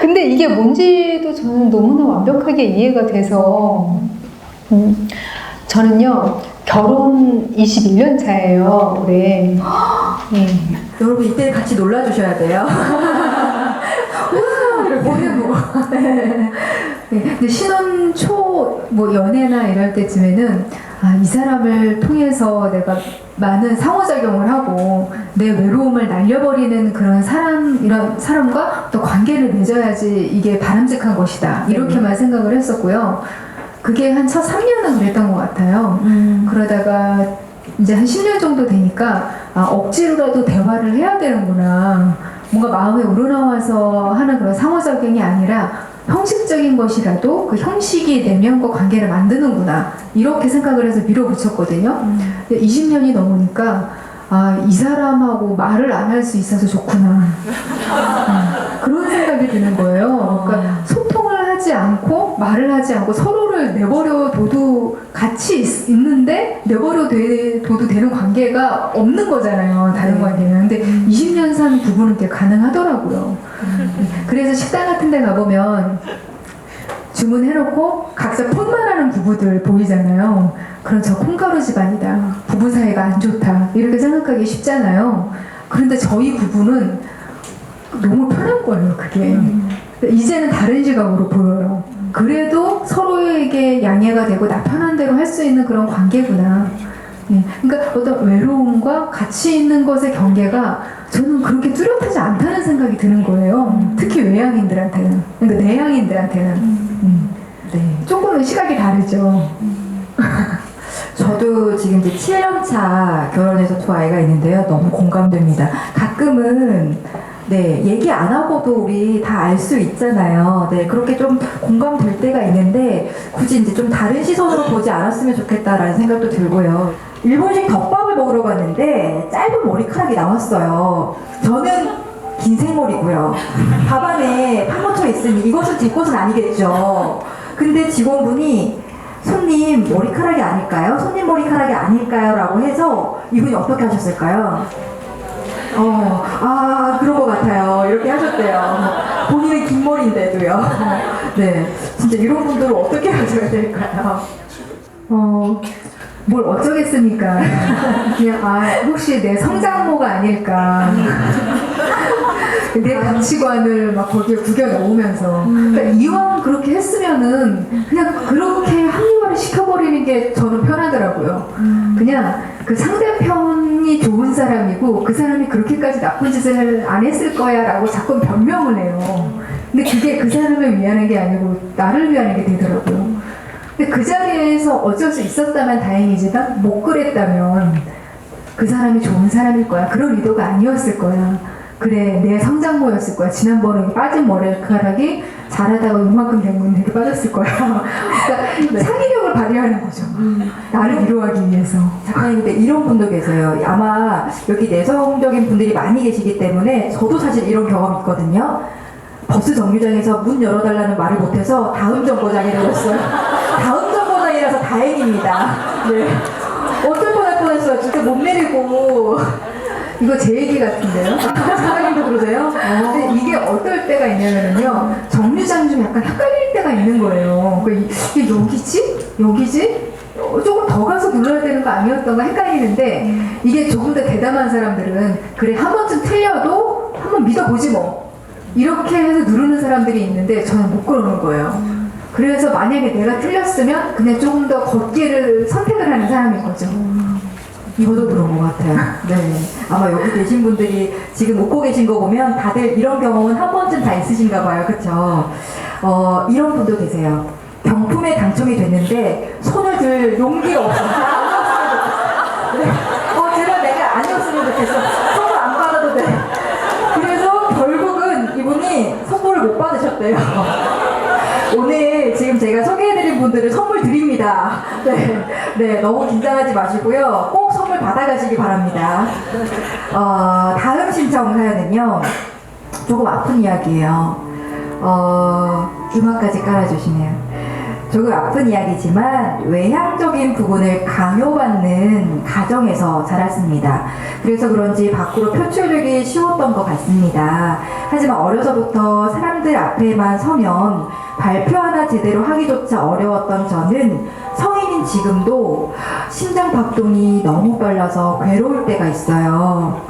근데 이게 뭔지도 저는 너무나 완벽하게 이해가 돼서, 저는요, 결혼 21년 차예요, 올해. 네. 여러분 이때 같이 놀라주셔야 돼요. 네. 근데 신혼 초 뭐 연애나 이럴 때쯤에는 이 사람을 통해서 내가 많은 상호작용을 하고 내 외로움을 날려버리는 그런 이런 사람과 또 관계를 맺어야지 이게 바람직한 것이다. 이렇게만 생각을 했었고요. 그게 한 첫 3년은 그랬던 것 같아요. 그러다가 이제 한 10년 정도 되니까 억지로라도 대화를 해야 되는구나. 뭔가 마음에 우러나와서 하는 그런 상호작용이 아니라 형식적인 것이라도 그 형식이 내면과 관계를 만드는구나. 이렇게 생각을 해서 밀어붙였거든요. 근데 20년이 넘으니까 이 사람하고 말을 안 할 수 있어서 좋구나. 그런 생각이 드는 거예요. 그러니까 소통을 하지 않고 말을 하지 않고 서로를 내버려둬도 같이 있는데 내버려둬도 되는 관계가 없는 거잖아요. 다른 관계는. 근데 20년 산 부부는 그게 가능하더라고요. 그래서 식당 같은 데 가보면 주문해놓고 각자 폰만 하는 부부들 보이잖아요. 그럼 저 콩가루 집안이다. 부부 사이가 안 좋다. 이렇게 생각하기 쉽잖아요. 그런데 저희 부부는 너무 편한 거예요, 그게. 이제는 다른 시각으로 보여요. 그래도 서로에게 양해가 되고 나 편한 대로 할 수 있는 그런 관계구나. 그러니까 어떤 외로움과 가치 있는 것의 경계가 저는 그렇게 뚜렷하지 않다는 생각이 드는 거예요. 특히 외향인들한테는. 그러니까 내향인들한테는. 네. 조금은 시각이 다르죠. 저도 지금 이제 7년차 결혼해서 두 아이가 있는데요. 너무 공감됩니다. 가끔은 네, 얘기 안 하고도 우리 다 알 수 있잖아요. 네, 그렇게 좀 공감될 때가 있는데 굳이 이제 좀 다른 시선으로 보지 않았으면 좋겠다라는 생각도 들고요. 일본식 덮밥을 먹으러 갔는데 짧은 머리카락이 나왔어요. 저는 긴 생머리고요. 밥 안에 파묻혀 있으니 이것은 제 것은 아니겠죠. 근데 직원분이 손님 머리카락이 아닐까요? 손님 머리카락이 아닐까요? 라고 해서 이분이 어떻게 하셨을까요? 그런 것 같아요. 이렇게 하셨대요. 본인은 긴 머리인데도요. 네. 진짜 이런 분들은 어떻게 하셔야 될까요? 뭘 어쩌겠습니까? 그냥 혹시 내 성장모가 아닐까? 내 가치관을 막 거기에 구겨 넣으면서 그러니까 이왕 그렇게 했으면은 그냥 그렇게 합리화를 시켜버리는 게 저는 편하더라고요. 그냥 그 상대편이 좋은 사람이고 그 사람이 그렇게까지 나쁜 짓을 안 했을 거야 라고 자꾸 변명을 해요. 근데 그게 그 사람을 위하는 게 아니고 나를 위하는 게 되더라고요. 근데 그 자리에서 어쩔 수 있었다면 다행이지만 못 그랬다면 그 사람이 좋은 사람일 거야. 그런 의도가 아니었을 거야. 그래, 내 성장모였을 거야. 지난번에 빠진 머리카락이 자라다가 이만큼 된 건 되게 빠졌을 거야. 그러니까 창의력을 발휘하는 거죠. 나를 위로하기 위해서. 작가님, 근데 이런 분도 계세요. 아마 여기 내성적인 분들이 많이 계시기 때문에 저도 사실 이런 경험이 있거든요. 버스 정류장에서 문 열어달라는 말을 못해서 다음 정거장에 내렸어요. 다음 정거장이라서 다행입니다. 네. 어쩔 뻔했어요. 진짜 못 내리고. 이거 제 얘기 같은데요? 사장님도 그러세요? 근데 이게 어떨 때가 있냐면요. 정류장 좀 약간 헷갈릴 때가 있는 거예요. 그러니까 이게 여기지? 여기지? 조금 더 가서 눌러야 되는 거 아니었던가 헷갈리는데 이게 조금 더 대담한 사람들은 그래 한 번쯤 틀려도 한번 믿어보지 뭐 이렇게 해서 누르는 사람들이 있는데 저는 못 그러는 거예요. 그래서 만약에 내가 틀렸으면 그냥 조금 더 걷기를 선택을 하는 사람인 거죠. 저도 그런 것 같아요. 네. 아마 여기 계신 분들이 지금 웃고 계신 거 보면 다들 이런 경험은 한 번쯤 다 있으신가 봐요. 그쵸? 이런 분도 계세요. 경품에 당첨이 됐는데 손을 들 용기가 없어요. 네. 제발 내가 아니었으면 좋겠어. 선물 안 받아도 돼. 그래서 결국은 이분이 선물을 못 받으셨대요. 오늘 지금 제가 소개해드린 분들은 선물 드립니다. 네, 너무 긴장하지 마시고요. 꼭 선물 받아가시기 바랍니다. 다음 신청 사연은요. 조금 아픈 이야기예요. 음악까지 깔아주시네요. 조금 아픈 이야기지만 외향적인 부분을 강요받는 가정에서 자랐습니다. 그래서 그런지 밖으로 표출되기 쉬웠던 것 같습니다. 하지만 어려서부터 사람들 앞에만 서면 발표 하나 제대로 하기조차 어려웠던 저는 성인인 지금도 심장 박동이 너무 빨라서 괴로울 때가 있어요.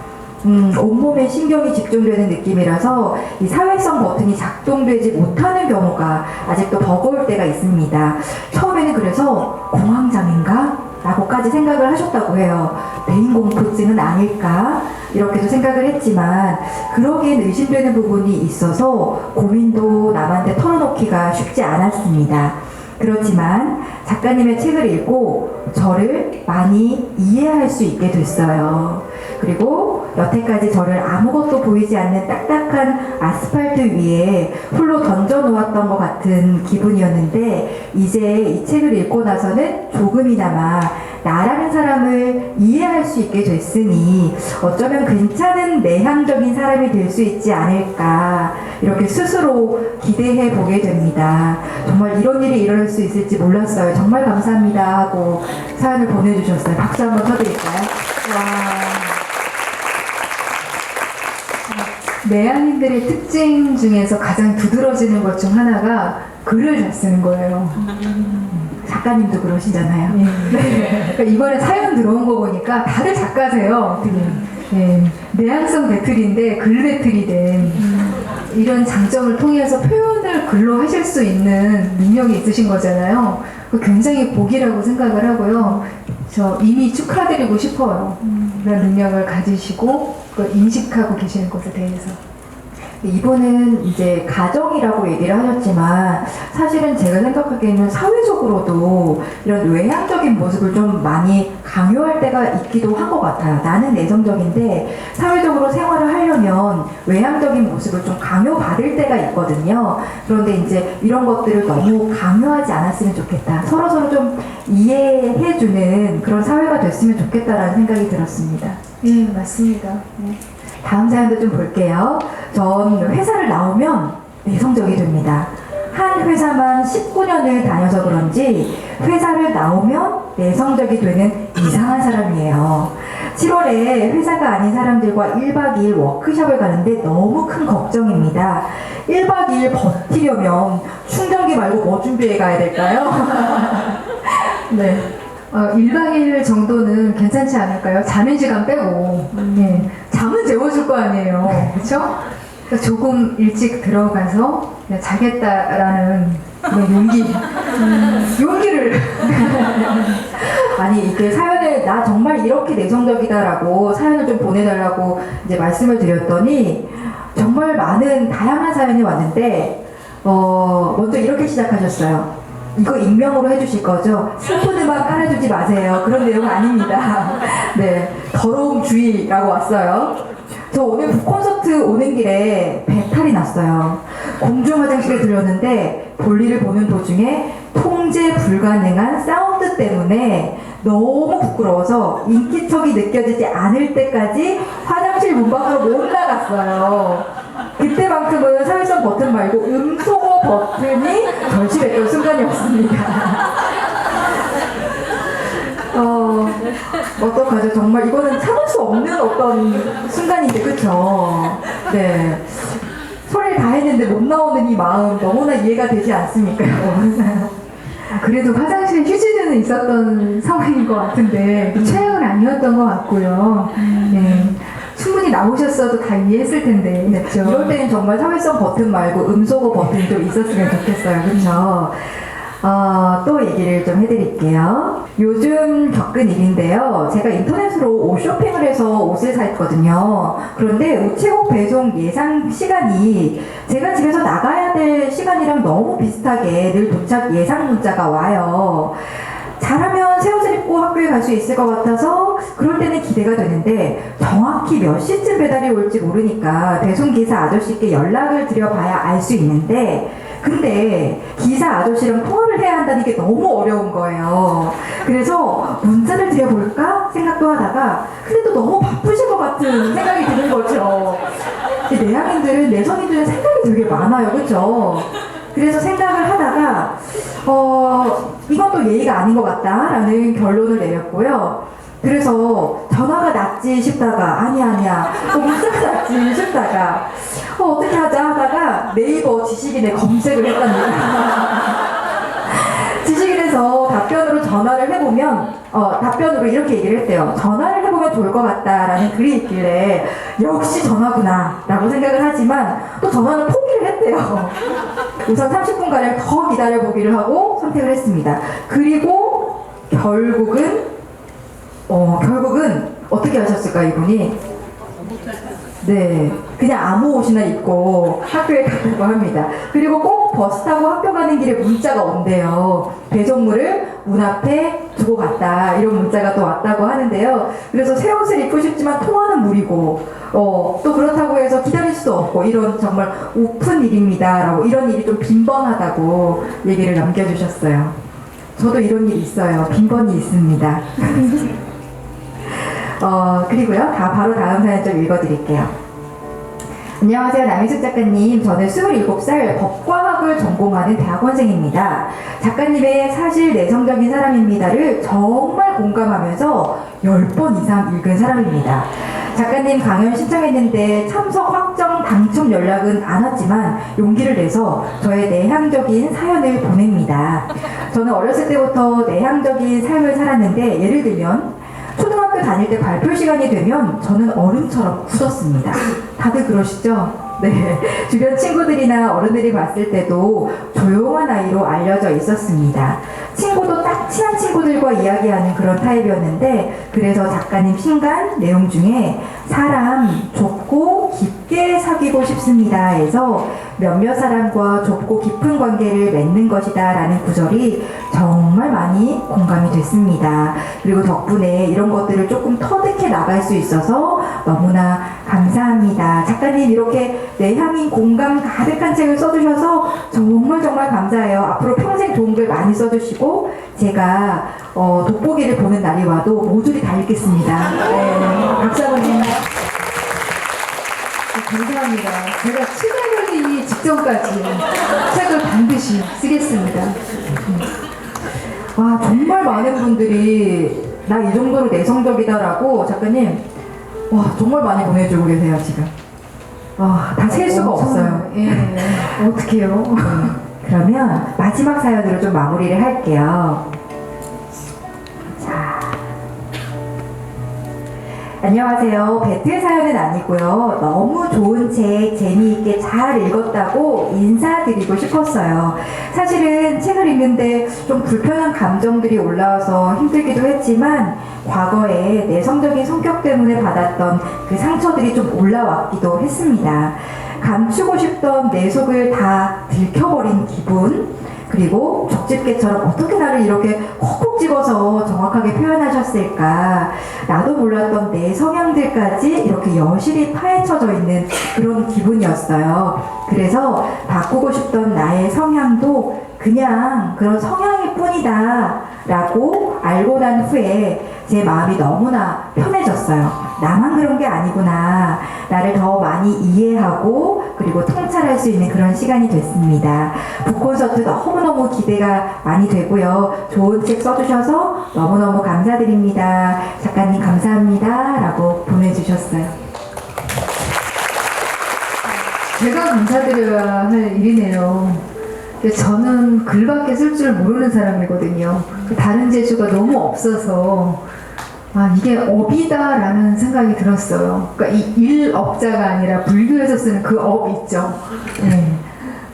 온몸에 신경이 집중되는 느낌이라서 이 사회성 버튼이 작동되지 못하는 경우가 아직도 버거울 때가 있습니다. 처음에는 그래서 공황장애인가? 라고까지 생각을 하셨다고 해요. 대인공포증은 아닐까? 이렇게도 생각을 했지만 그러기엔 의심되는 부분이 있어서 고민도 남한테 털어놓기가 쉽지 않았습니다. 그렇지만 작가님의 책을 읽고 저를 많이 이해할 수 있게 됐어요. 그리고 여태까지 저를 아무것도 보이지 않는 딱딱한 아스팔트 위에 홀로 던져놓았던 것 같은 기분이었는데 이제 이 책을 읽고 나서는 조금이나마 나라는 사람을 이해할 수 있게 됐으니 어쩌면 괜찮은 내향적인 사람이 될 수 있지 않을까 이렇게 스스로 기대해 보게 됩니다. 정말 이런 일이 일어날 수 있을지 몰랐어요. 정말 감사합니다 하고 사연을 보내주셨어요. 박수 한번 쳐드릴까요? 와. 내향인들의 특징 중에서 가장 두드러지는 것 중 하나가 글을 잘 쓰는 거예요. 작가님도 그러시잖아요. 네. 그러니까 이번에 사연 들어온 거 보니까 다들 작가세요. 네. 내향성 배틀인데 글 배틀이 된 이런 장점을 통해서 표현을 글로 하실 수 있는 능력이 있으신 거잖아요. 굉장히 복이라고 생각을 하고요. 저 이미 축하드리고 싶어요. 그런 능력을 가지시고 그걸 인식하고 계시는 것에 대해서. 이분은 이제 가정이라고 얘기를 하셨지만 사실은 제가 생각하기에는 사회적으로도 이런 외향적인 모습을 좀 많이 강요할 때가 있기도 한 것 같아요. 나는 내성적인데 사회적으로 생활을 하려면 외향적인 모습을 좀 강요받을 때가 있거든요. 그런데 이제 이런 것들을 너무 강요하지 않았으면 좋겠다. 서로서로 좀 이해해주는 그런 사회가 됐으면 좋겠다라는 생각이 들었습니다. 네, 맞습니다. 네. 다음 사연도 좀 볼게요. 전 회사를 나오면 내성적이 됩니다. 한 회사만 19년을 다녀서 그런지 회사를 나오면 내성적이 되는 이상한 사람이에요. 7월에 회사가 아닌 사람들과 1박 2일 워크숍을 가는데 너무 큰 걱정입니다. 1박 2일 버티려면 충전기 말고 뭐 준비해 가야 될까요? 네. 1박 2일 정도는 괜찮지 않을까요? 자는 시간 빼고. 네. 잠은 재워줄 거 아니에요. 그쵸? 그러니까 조금 일찍 들어가서 그냥 자겠다라는 그런 용기를. 아니 이게 사연을 나 정말 이렇게 내성적이다라고 사연을 좀 보내달라고 이제 말씀을 드렸더니 정말 많은 다양한 사연이 왔는데 먼저 이렇게 시작하셨어요. 이거 익명으로 해주실 거죠? 슬픈 음악 깔아주지 마세요. 그런 내용은 아닙니다. 네, 더러움 주의라고 왔어요. 저 오늘 북콘서트 오는 길에 배탈이 났어요. 공중 화장실에 들렸는데 볼일을 보는 도중에 통제 불가능한 사운드 때문에 너무 부끄러워서 인기척이 느껴지지 않을 때까지 화장실 문 밖으로 못 나갔어요. 그때만큼은 사회성 버튼 말고 음소거 버튼이 절실했던 순간이었습니다. 어떡하죠? 정말 이거는 참을 수 없는 어떤 순간인데, 그쵸? 네. 소리를 다 했는데 못 나오는 이 마음 너무나 이해가 되지 않습니까? 그래도 화장실에 휴지는 있었던 상황인 것 같은데 최악은 아니었던 것 같고요. 네. 충분히 나오셨어도 다 이해했을 텐데. 그렇죠? 이럴 때는 정말 사회성 버튼 말고 음소거 버튼이 좀 있었으면 좋겠어요. 그렇죠? 또 얘기를 좀 해드릴게요. 요즘 겪은 일인데요. 제가 인터넷으로 옷 쇼핑을 해서 옷을 샀거든요. 그런데 우체국 배송 예상 시간이 제가 집에서 나가야 될 시간이랑 너무 비슷하게 늘 도착 예상 문자가 와요. 잘하면 새 옷을 입고 학교에 갈 수 있을 것 같아서 그럴 때는 기대가 되는데 정확히 몇 시쯤 배달이 올지 모르니까 배송기사 아저씨께 연락을 드려봐야 알 수 있는데 근데 기사 아저씨랑 통화를 해야 한다는 게 너무 어려운 거예요. 그래서 문자를 드려볼까 생각도 하다가 근데 또 너무 바쁘실 것 같은 생각이 드는 거죠. 내향인들은 내성인들은 생각이 되게 많아요. 그렇죠? 그래서 생각을 하다가 이건 또 예의가 아닌 것 같다라는 결론을 내렸고요. 그래서 전화가 낫지 싶다가 아니야 문자가 낫지 싶다가 어떻게 하자 하다가 네이버 지식인에 검색을 했답니다. 지식인에서 답변으로 전화를 해보면 답변으로 이렇게 얘기를 했대요. 전화를 해보면 좋을 것 같다라는 글이 있길래 역시 전화구나 라고 생각을 하지만 또 전화는 포기를 했대요. 우선 30분가량 더 기다려보기를 하고 선택을 했습니다. 그리고 결국은 어떻게 하셨을까 이분이? 네, 그냥 아무 옷이나 입고 학교에 갔다고 합니다. 그리고 꼭 버스 타고 학교 가는 길에 문자가 온대요. 배송물을 문 앞에 두고 갔다. 이런 문자가 또 왔다고 하는데요. 그래서 새 옷을 입고 싶지만 통화는 무리고 또 그렇다고 해서 기다릴 수도 없고 이런 정말 오픈 일입니다. 라고 이런 일이 좀 빈번하다고 얘기를 남겨주셨어요. 저도 이런 일이 있어요. 빈번히 있습니다. 그리고요. 바로 다음 사연 좀 읽어드릴게요. 안녕하세요. 남희숙 작가님. 저는 27살 법과학을 전공하는 대학원생입니다. 작가님의 사실 내성적인 사람입니다를 정말 공감하면서 10번 이상 읽은 사람입니다. 작가님 강연 신청했는데 참석 확정 당첨 연락은 안 왔지만 용기를 내서 저의 내향적인 사연을 보냅니다. 저는 어렸을 때부터 내향적인 삶을 살았는데 예를 들면 초등학교 다닐 때 발표 시간이 되면 저는 얼음처럼 굳었습니다. 다들 그러시죠? 네. 주변 친구들이나 어른들이 봤을 때도 조용한 아이로 알려져 있었습니다. 친구도 딱 친한 친구들과 이야기하는 그런 타입이었는데 그래서 작가님 신간 내용 중에 사람 좁고 깊게 사귀고 싶습니다 해서 몇몇 사람과 좁고 깊은 관계를 맺는 것이다 라는 구절이 정말 많이 공감이 됐습니다. 그리고 덕분에 이런 것들을 조금 터득해 나갈 수 있어서 너무나 감사합니다. 작가님 이렇게 내향인 공감 가득한 책을 써주셔서 정말 감사해요. 앞으로 평생 좋은 글 많이 써주시고 제가 돋보기를 보는 날이 와도 모조리 다 읽겠습니다. 네, 박수 한번 주세요. 감사합니다. 제가 치달리기 직전까지 책을 반드시 쓰겠습니다. 와 정말 많은 분들이 나 이 정도로 내성적이다라고 작가님 정말 많이 보내주고 계세요 지금. 다 셀 수가 없어요. 예, 어떡해요. 그러면 마지막 사연으로 좀 마무리를 할게요. 자, 안녕하세요. 배틀 사연은 아니고요. 너무 좋은 책 재미있게 잘 읽었다고 인사드리고 싶었어요. 사실은 책을 읽는데 좀 불편한 감정들이 올라와서 힘들기도 했지만 과거에 내성적인 성격 때문에 받았던 그 상처들이 좀 올라왔기도 했습니다. 감추고 싶던 내 속을 다 들켜버린 기분, 그리고 족집게처럼 어떻게 나를 이렇게 콕콕 집어서 정확하게 표현하셨을까. 나도 몰랐던 내 성향들까지 이렇게 여실히 파헤쳐져 있는 그런 기분이었어요. 그래서 바꾸고 싶던 나의 성향도 그냥 그런 성향일 뿐이다 라고 알고 난 후에 제 마음이 너무나 편해졌어요. 나만 그런 게 아니구나. 나를 더 많이 이해하고 그리고 통찰할 수 있는 그런 시간이 됐습니다. 북콘서트 너무너무 기대가 많이 되고요. 좋은 책 써주셔서 너무너무 감사드립니다. 작가님 감사합니다 라고 보내주셨어요. 제가 감사드려야 할 일이네요. 저는 글밖에 쓸 줄 모르는 사람이거든요. 다른 재주가 너무 없어서 이게 업이다라는 생각이 들었어요. 그러니까 이 일업자가 아니라 불교에서 쓰는 그 업 있죠. 네.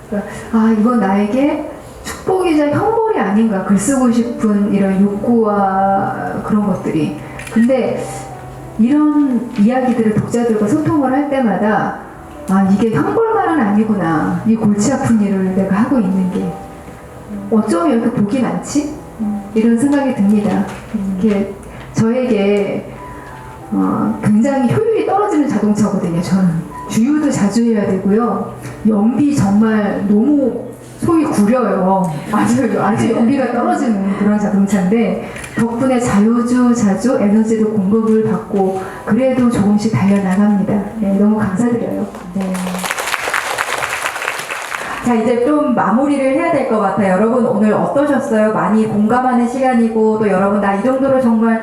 그러니까 이건 나에게 축복이자 형벌이 아닌가. 글 쓰고 싶은 이런 욕구와 그런 것들이. 근데 이런 이야기들을 독자들과 소통을 할 때마다 이게 형벌만은 아니구나. 이 골치 아픈 일을 내가 하고 있는 게 어쩌면 이렇게 복이 많지? 이런 생각이 듭니다. 이게 저에게 굉장히 효율이 떨어지는 자동차거든요. 저는 주유도 자주 해야 되고요. 연비 정말 너무 속이 구려요. 아주 연비가 떨어지는 그런 자동차인데 덕분에 자주 에너지를 공급을 받고 그래도 조금씩 달려나갑니다. 네, 너무 감사드려요. 네. 자, 이제 좀 마무리를 해야 될 것 같아요. 여러분, 오늘 어떠셨어요? 많이 공감하는 시간이고, 또 여러분, 나 이 정도로 정말,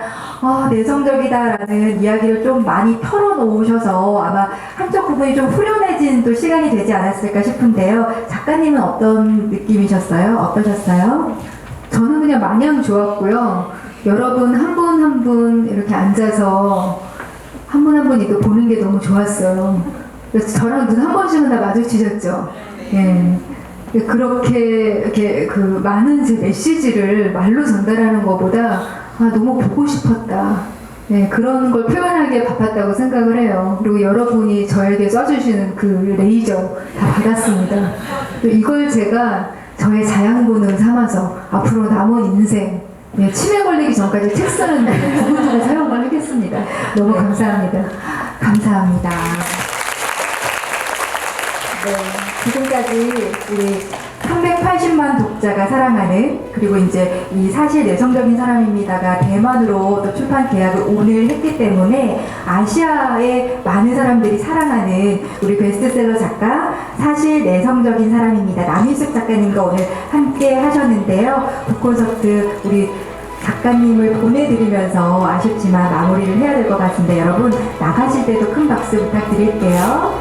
내성적이다라는 이야기를 좀 많이 털어놓으셔서 아마 한쪽 부분이 좀 후련해진 또 시간이 되지 않았을까 싶은데요. 작가님은 어떤 느낌이셨어요? 어떠셨어요? 저는 그냥 마냥 좋았고요. 여러분 한 분 한 분 이렇게 앉아서 한 분 한 분 이거 보는 게 너무 좋았어요. 그래서 저랑 눈 한 번씩은 다 마주치셨죠. 예. 그렇게 이렇게 그 많은 제 메시지를 말로 전달하는 것보다 너무 보고 싶었다. 네, 그런 걸 표현하기에 바빴다고 생각을 해요. 그리고 여러분이 저에게 쏴주시는 그 레이저 다 받았습니다. 이걸 제가 저의 자양분을 삼아서 앞으로 남은 인생 치매 걸리기 전까지 책 쓰는데 두고두고 사용을 하겠습니다. 너무 감사합니다. 감사합니다. 네, 지금까지 우리 380만 독자가 사랑하는, 그리고 이제 이 사실 내성적인 사람입니다가 대만으로 또 출판 계약을 오늘 했기 때문에 아시아의 많은 사람들이 사랑하는 우리 베스트셀러 작가 사실 내성적인 사람입니다 남희숙 작가님과 오늘 함께 하셨는데요. 북콘서트 우리 작가님을 보내드리면서 아쉽지만 마무리를 해야 될 것 같은데 여러분 나가실 때도 큰 박수 부탁드릴게요.